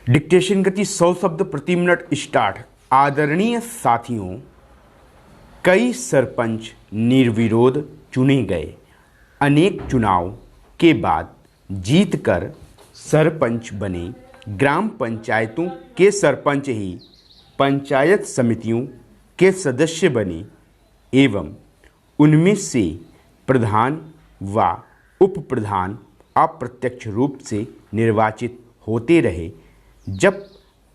Dictation गति 100 शब्द प्रति मिनट स्टार्ट। आदरणीय साथियों, कई सरपंच निर्विरोध चुने गए। अनेक चुनाव के बाद जीतकर सरपंच बने। ग्राम पंचायतों के सरपंच ही पंचायत समितियों के सदस्य बने एवं उनमें से प्रधान व उप प्रधान अप्रत्यक्ष रूप से निर्वाचित होते रहे। जब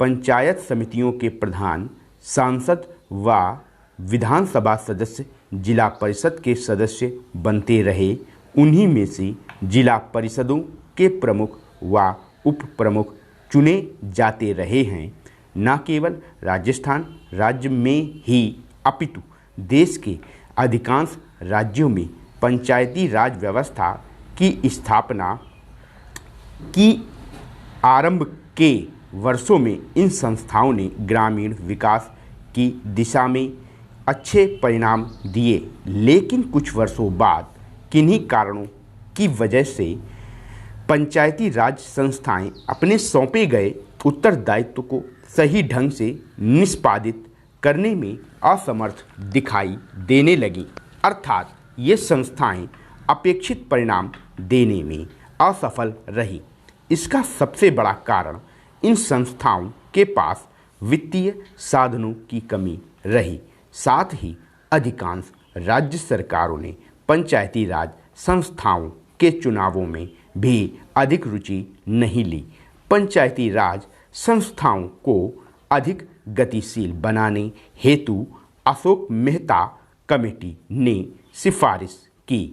पंचायत समितियों के प्रधान सांसद व विधानसभा सदस्य जिला परिषद के सदस्य बनते रहे, उन्हीं में से जिला परिषदों के प्रमुख व उप प्रमुख चुने जाते रहे हैं। न केवल राजस्थान राज्य में ही अपितु देश के अधिकांश राज्यों में पंचायती राज व्यवस्था की स्थापना की आरंभ के वर्षों में इन संस्थाओं ने ग्रामीण विकास की दिशा में अच्छे परिणाम दिए, लेकिन कुछ वर्षों बाद किन्हीं कारणों की वजह से पंचायती राज संस्थाएं अपने सौंपे गए उत्तरदायित्व को सही ढंग से निष्पादित करने में असमर्थ दिखाई देने लगी, अर्थात ये संस्थाएं अपेक्षित परिणाम देने में असफल रही। इसका सबसे बड़ा कारण इन संस्थाओं के पास वित्तीय साधनों की कमी रही। साथ ही अधिकांश राज्य सरकारों ने पंचायती राज संस्थाओं के चुनावों में भी अधिक रुचि नहीं ली। पंचायती राज संस्थाओं को अधिक गतिशील बनाने हेतु अशोक मेहता कमेटी ने सिफारिश की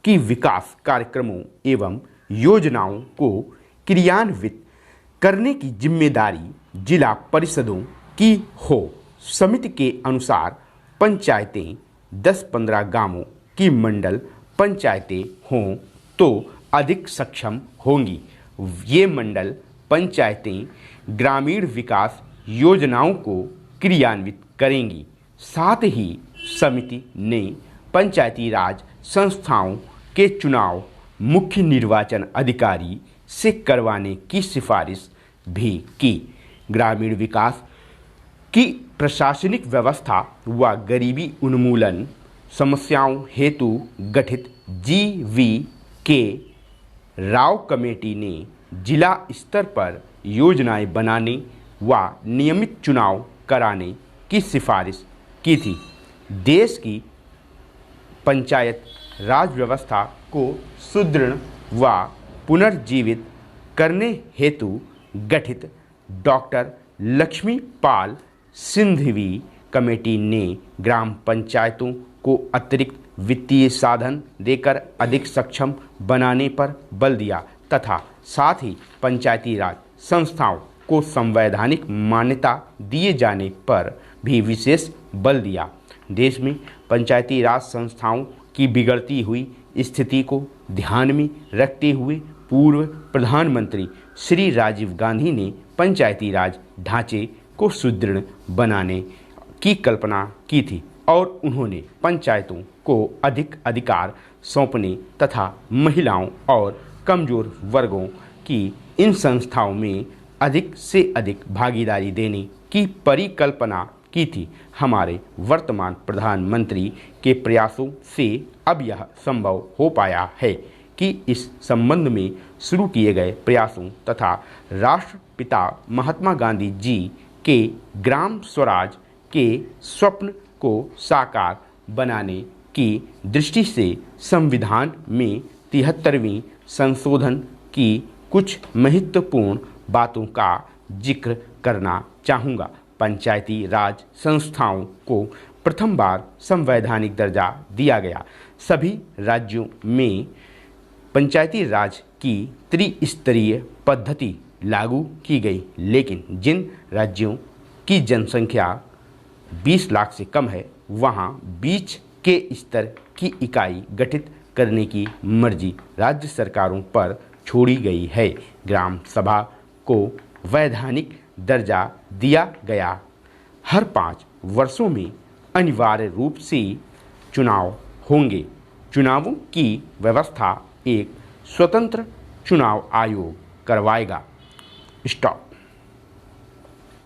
कि विकास कार्यक्रमों एवं योजनाओं को क्रियान्वित करने की जिम्मेदारी जिला परिषदों की हो। समिति के अनुसार पंचायतें 10-15 गांवों की मंडल पंचायतें हों तो अधिक सक्षम होंगी। ये मंडल पंचायतें ग्रामीण विकास योजनाओं को क्रियान्वित करेंगी। साथ ही समिति ने पंचायती राज संस्थाओं के चुनाव मुख्य निर्वाचन अधिकारी से करवाने की सिफारिश भी की। ग्रामीण विकास की प्रशासनिक व्यवस्था व गरीबी उन्मूलन समस्याओं हेतु गठित जी.वी.के. राव कमेटी ने जिला स्तर पर योजनाएं बनाने व नियमित चुनाव कराने की सिफारिश की थी। देश की पंचायत राज व्यवस्था को सुदृढ़ व पुनर्जीवित करने हेतु गठित डॉक्टर लक्ष्मीपाल सिंघवी कमेटी ने ग्राम पंचायतों को अतिरिक्त वित्तीय साधन देकर अधिक सक्षम बनाने पर बल दिया तथा साथ ही पंचायती राज संस्थाओं को संवैधानिक मान्यता दिए जाने पर भी विशेष बल दिया। देश में पंचायती राज संस्थाओं की बिगड़ती हुई स्थिति को ध्यान में रखते हुए पूर्व प्रधानमंत्री श्री राजीव गांधी ने पंचायती राज ढांचे को सुदृढ़ बनाने की कल्पना की थी और उन्होंने पंचायतों को अधिक अधिकार सौंपने तथा महिलाओं और कमजोर वर्गों की इन संस्थाओं में अधिक से अधिक भागीदारी देने की परिकल्पना की थी। हमारे वर्तमान प्रधानमंत्री के प्रयासों से अब यह संभव हो पाया है कि इस संबंध में शुरू किए गए प्रयासों तथा राष्ट्रपिता महात्मा गांधी जी के ग्राम स्वराज के स्वप्न को साकार बनाने की दृष्टि से संविधान में 73वीं संशोधन की कुछ महत्वपूर्ण बातों का जिक्र करना चाहूँगा। पंचायती राज संस्थाओं को प्रथम बार संवैधानिक दर्जा दिया गया। सभी राज्यों में पंचायती राज की त्रिस्तरीय पद्धति लागू की गई, लेकिन जिन राज्यों की जनसंख्या 20 लाख से कम है वहां बीच के स्तर की इकाई गठित करने की मर्जी राज्य सरकारों पर छोड़ी गई है। ग्राम सभा को वैधानिक दर्जा दिया गया। हर 5 वर्षों में अनिवार्य रूप से चुनाव होंगे। चुनावों की व्यवस्था एक स्वतंत्र चुनाव आयोग करवाएगा। स्टॉप।